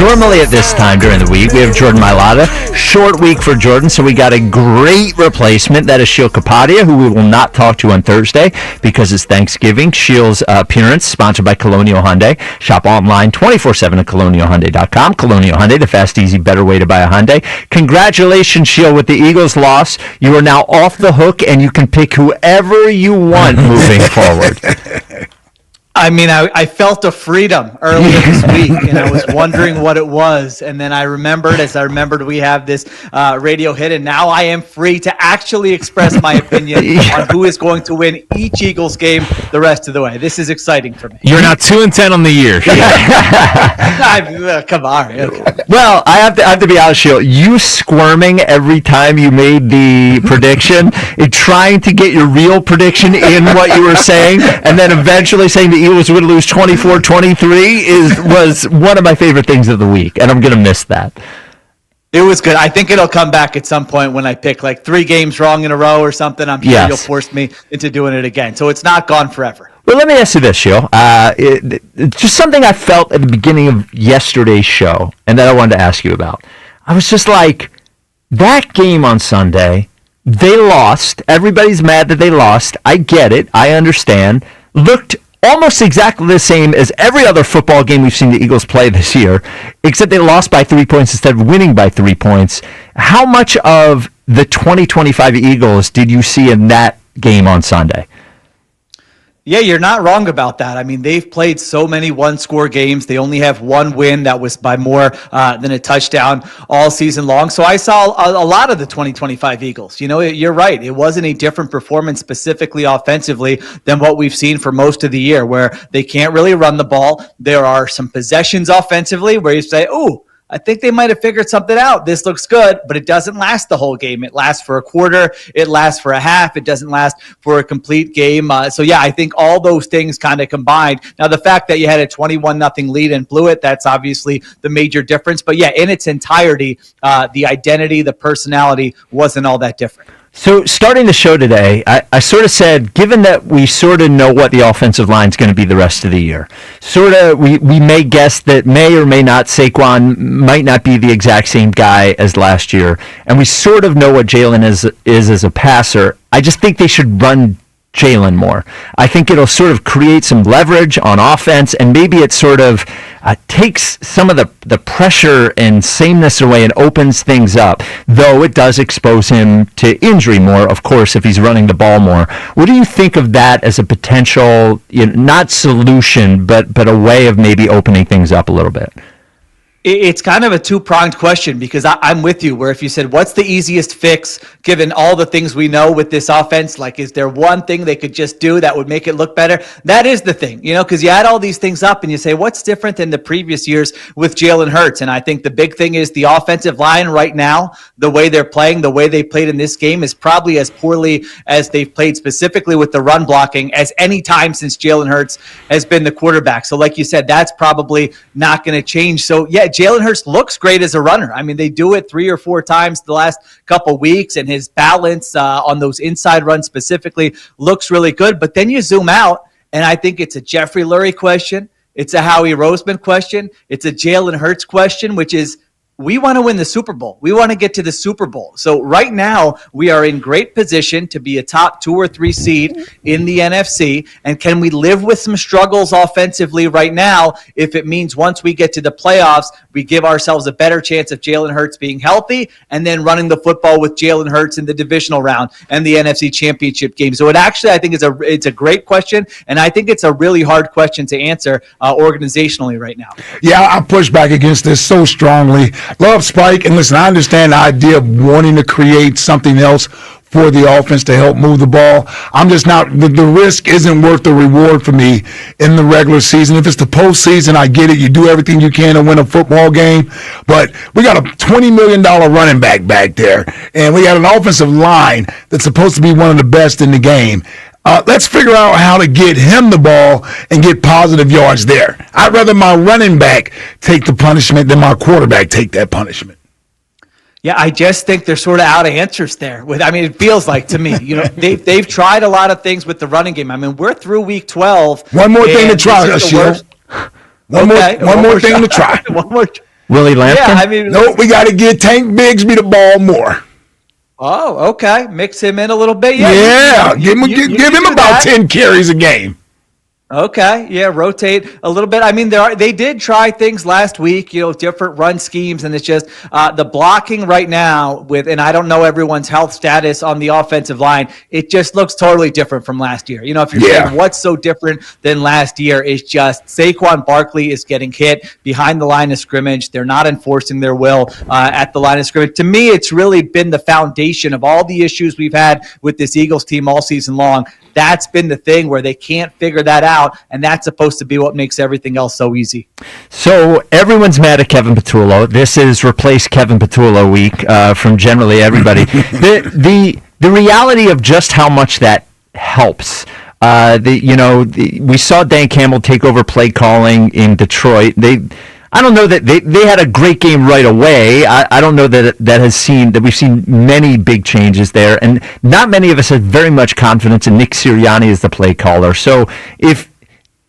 Normally at this time during the week, we have Jordan Mailata. Short week for Jordan, so we got a great replacement. That is Sheil Kapadia, who we will not talk to on Thursday because it's Thanksgiving. Sheil's appearance, sponsored by Colonial Hyundai. Shop online 24/7 at colonialhyundai.com. Colonial Hyundai, the fast, easy, better way to buy a Hyundai. Congratulations, Sheil, with the Eagles' loss. You are now off the hook, and you can pick whoever you want moving forward. I mean, I felt a freedom earlier this week, and I was wondering what it was. And then I remembered we have this radio hit, and now I am free to actually express my opinion on who is going to win each Eagles game the rest of the way. This is exciting for me. You're not 2-10 on the year. Come on. Okay. Well, I have to be honest, Sheil. You squirming every time you made the prediction, and trying to get your real prediction in what you were saying, and then eventually saying the Eagles would lose 24-23 was one of my favorite things of the week, and I'm going to miss that. It was good. I think it'll come back at some point when I pick like 3 games wrong in a row or something. I'm sure you'll force me into doing it again. So it's not gone forever. Well, let me ask you this, Sheil. It's just something I felt at the beginning of yesterday's show, and that I wanted to ask you about. I was just like, that game on Sunday, they lost. Everybody's mad that they lost. I get it. I understand. Looked almost exactly the same as every other football game we've seen the Eagles play this year, except they lost by 3 points instead of winning by 3 points. How much of the 2025 Eagles did you see in that game on Sunday? Yeah, you're not wrong about that. I mean, they've played so many one-score games. They only have one win that was by more than a touchdown all season long. So I saw a lot of the 2025 Eagles. You know, you're right. It wasn't a different performance specifically offensively than what we've seen for most of the year, where they can't really run the ball. There are some possessions offensively where you say, ooh, I think they might have figured something out. This looks good, but it doesn't last the whole game. It lasts for a quarter. It lasts for a half. It doesn't last for a complete game. So, yeah, I think all those things kind of combined. Now, the fact that you had a 21-0 lead and blew it, that's obviously the major difference. But, yeah, in its entirety, the identity, the personality wasn't all that different. So starting the show today, I sort of said, given that we sort of know what the offensive line is going to be the rest of the year, sort of we may guess that may or may not Saquon might not be the exact same guy as last year, and we sort of know what Jalen is as a passer. I just think they should run Jalen more. I think it'll sort of create some leverage on offense, and maybe it sort of takes some of the pressure and sameness away and opens things up, though it does expose him to injury more, of course, if he's running the ball more. What do you think of that as a potential, not solution, but a way of maybe opening things up a little bit? It's kind of a two-pronged question, because I'm with you, where if you said, what's the easiest fix given all the things we know with this offense? Like, is there one thing they could just do that would make it look better? That is the thing, because you add all these things up and you say, what's different than the previous years with Jalen Hurts? And I think the big thing is the offensive line right now, the way they're playing, the way they played in this game is probably as poorly as they've played specifically with the run blocking as any time since Jalen Hurts has been the quarterback. So like you said, that's probably not going to change. So yeah, Jalen Hurts looks great as a runner. I mean, they do it 3 or 4 times the last couple weeks, and his balance on those inside runs specifically looks really good. But then you zoom out, and I think it's a Jeffrey Lurie question. It's a Howie Roseman question. It's a Jalen Hurts question, which is, we want to win the Super Bowl. We want to get to the Super Bowl. So right now, we are in great position to be a top 2 or 3 seed in the NFC. And can we live with some struggles offensively right now if it means once we get to the playoffs, we give ourselves a better chance of Jalen Hurts being healthy and then running the football with Jalen Hurts in the divisional round and the NFC Championship game? So it actually, I think, it's a great question, and I think it's a really hard question to answer organizationally right now. Yeah, I push back against this so strongly. Love Spike, and listen, I understand the idea of wanting to create something else for the offense to help move the ball. I'm just not, the risk isn't worth the reward for me in the regular season. If it's the postseason, I get it. You do everything you can to win a football game, but we got a $20 million running back there, and we got an offensive line that's supposed to be one of the best in the game. Let's figure out how to get him the ball and get positive yards there. I'd rather my running back take the punishment than my quarterback take that punishment. Yeah, I just think they're sort of out of answers there. It feels like to me, they've tried a lot of things with the running game. I mean, we're through week 12. One more thing to try, Sheil. One more thing to try. Willie Lampkin? Yeah, I mean, Nope, we got to get Tank Bigsby the ball more. oh, okay. Mix him in a little bit. Yeah, You give him do about that. 10 carries a game. Okay, yeah, rotate a little bit. I mean, they did try things last week, different run schemes, and it's just the blocking right now and I don't know everyone's health status on the offensive line. It just looks totally different from last year. If you're saying what's so different than last year, is just Saquon Barkley is getting hit behind the line of scrimmage. They're not enforcing their will at the line of scrimmage. To me, it's really been the foundation of all the issues we've had with this Eagles team all season long. That's been the thing where they can't figure that out, and that's supposed to be what makes everything else so easy. So everyone's mad at Kevin Patullo. This is replace Kevin Patullo week from generally everybody. The reality of just how much that helps. We saw Dan Campbell take over play calling in Detroit. I don't know that they had a great game right away. I don't know that we've seen many big changes there, and not many of us have very much confidence in Nick Sirianni as the play caller. So if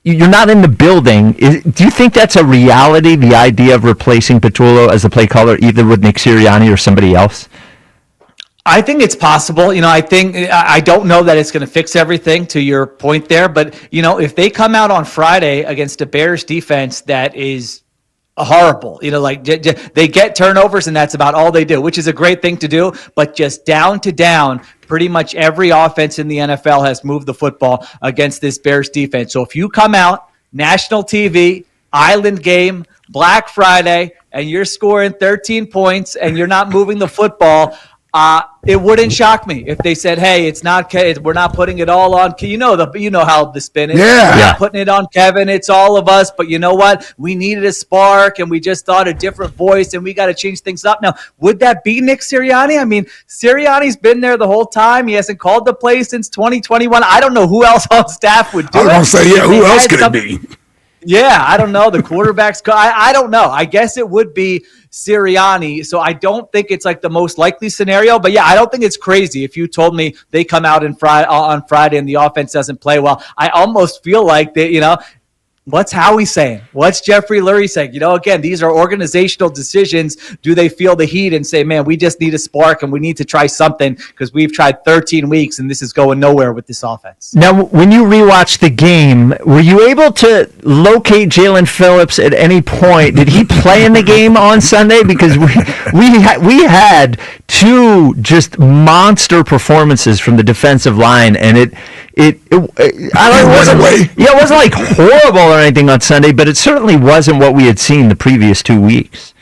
you're not in the building, do you think that's a reality, the idea of replacing Patullo as the play caller either with Nick Sirianni or somebody else? I think it's possible. I don't know that it's going to fix everything, to your point there, but if they come out on Friday against a Bears defense that is horrible, they get turnovers and that's about all they do, which is a great thing to do, but just down to down, pretty much every offense in the NFL has moved the football against this Bears defense. So if you come out, national TV, island game, Black Friday, and you're scoring 13 points and you're not moving the football, it wouldn't shock me if they said, "Hey, we're not putting it all on." You know how the spin is. Yeah. We're not putting it on Kevin. It's all of us. But you know what? We needed a spark, and we just thought a different voice, and we got to change things up. Now, would that be Nick Sirianni? I mean, Sirianni's been there the whole time. He hasn't called the play since 2021. I don't know who else on staff would do it. I was going to say, who else could it be? Yeah, I don't know. The quarterback's I don't know. I guess it would be Sirianni. So I don't think it's like the most likely scenario. But yeah, I don't think it's crazy if you told me they come out on Friday and the offense doesn't play well. I almost feel like that, what's Howie saying? What's Jeffrey Lurie saying? Again, these are organizational decisions. Do they feel the heat and say, man, we just need a spark and we need to try something because we've tried 13 weeks and this is going nowhere with this offense? Now, when you rewatched the game, were you able to locate Jalen Phillips at any point? Did he play in the game on Sunday? Because we had two just monster performances from the defensive line, and it wasn't like horrible or anything on Sunday, but it certainly wasn't what we had seen the previous 2 weeks.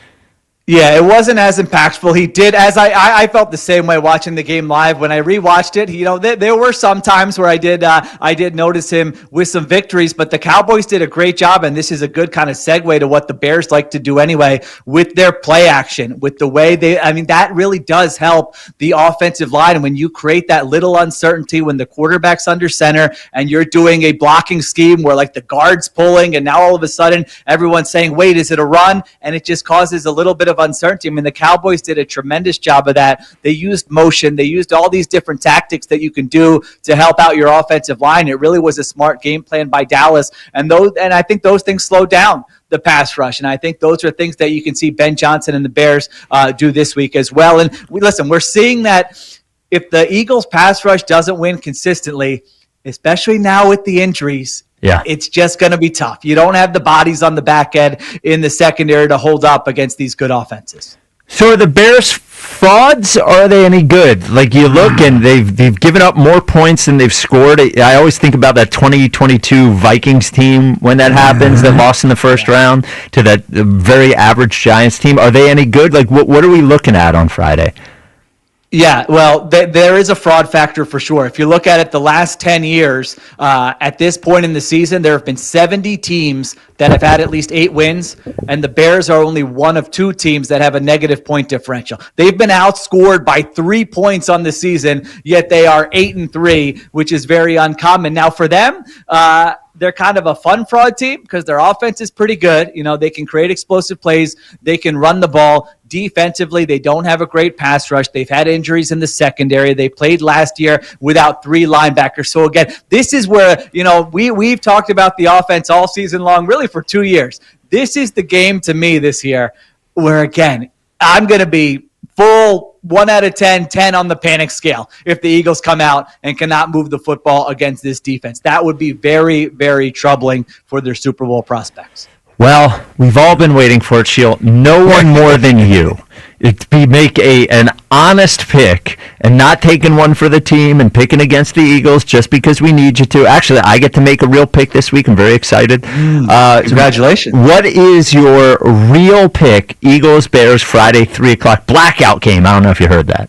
Yeah, it wasn't as impactful. He did, as I felt the same way watching the game live. When I rewatched it, there were some times where I did notice him with some victories, but the Cowboys did a great job, and this is a good kind of segue to what the Bears like to do anyway with their play action, with the way that really does help the offensive line. And when you create that little uncertainty when the quarterback's under center and you're doing a blocking scheme where like the guard's pulling and now all of a sudden everyone's saying, wait, is it a run? And it just causes a little bit of uncertainty. I mean, the Cowboys did a tremendous job of that. They used motion. They used all these different tactics that you can do to help out your offensive line. It really was a smart game plan by Dallas. And I think those things slowed down the pass rush. And I think those are things that you can see Ben Johnson and the Bears do this week as well. And we're seeing that if the Eagles pass rush doesn't win consistently, especially now with the injuries, it's just going to be tough. You don't have the bodies on the back end in the secondary to hold up against these good offenses. So are the Bears frauds, or are they any good? Like, you look and they've given up more points than they've scored. I always think about that 2022 Vikings team when that happens, that lost in the first round to that very average Giants team. Are they any good? Like, what are we looking at on Friday? Yeah, well, there is a fraud factor for sure. If you look at it, the last 10 years, at this point in the season, there have been 70 teams that have had at least 8 wins, and the Bears are only one of 2 teams that have a negative point differential. They've been outscored by 3 points on the season, yet they are 8-3, which is very uncommon. Now, for them, they're kind of a fun fraud team because their offense is pretty good. They can create explosive plays. They can run the ball. Defensively, they don't have a great pass rush. They've had injuries in the secondary. They played last year without 3 linebackers. So again, this is where, we've talked about the offense all season long, really for 2 years. This is the game to me this year where, again, I'm going to be full 1 out of 10, 10 on the panic scale if the Eagles come out and cannot move the football against this defense. That would be very, very troubling for their Super Bowl prospects. Well, we've all been waiting for it, Sheil. No one more than you. Make an honest pick and not taking one for the team and picking against the Eagles just because we need you to. Actually, I get to make a real pick this week. I'm very excited. Congratulations. What is your real pick? Eagles-Bears Friday, 3 o'clock. Blackout game. I don't know if you heard that.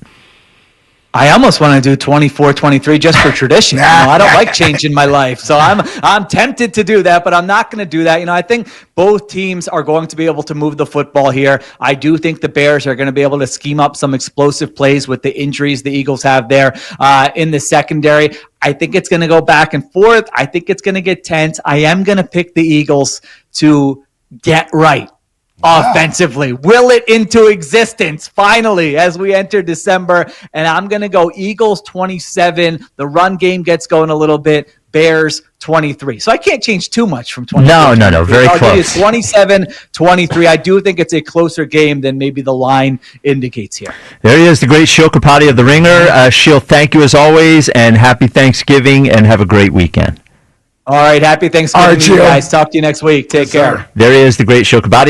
I almost want to do 24-23 just for tradition. I don't like changing my life. So I'm tempted to do that, but I'm not going to do that. I think both teams are going to be able to move the football here. I do think the Bears are going to be able to scheme up some explosive plays with the injuries the Eagles have there in the secondary. I think it's going to go back and forth. I think it's going to get tense. I am going to pick the Eagles to get right offensively. Will it into existence finally as we enter December? And I'm going to go Eagles 27. The run game gets going a little bit. Bears 23. So I can't change too much from 23. No. Very close. 27-23. I do think it's a closer game than maybe the line indicates here. There he is, the great Sheil Kapadia of The Ringer. Sheil, thank you as always, and happy Thanksgiving, and have a great weekend. All right. Happy Thanksgiving, you guys. Talk to you next week. Take care. There he is, the great Sheil Kapadia.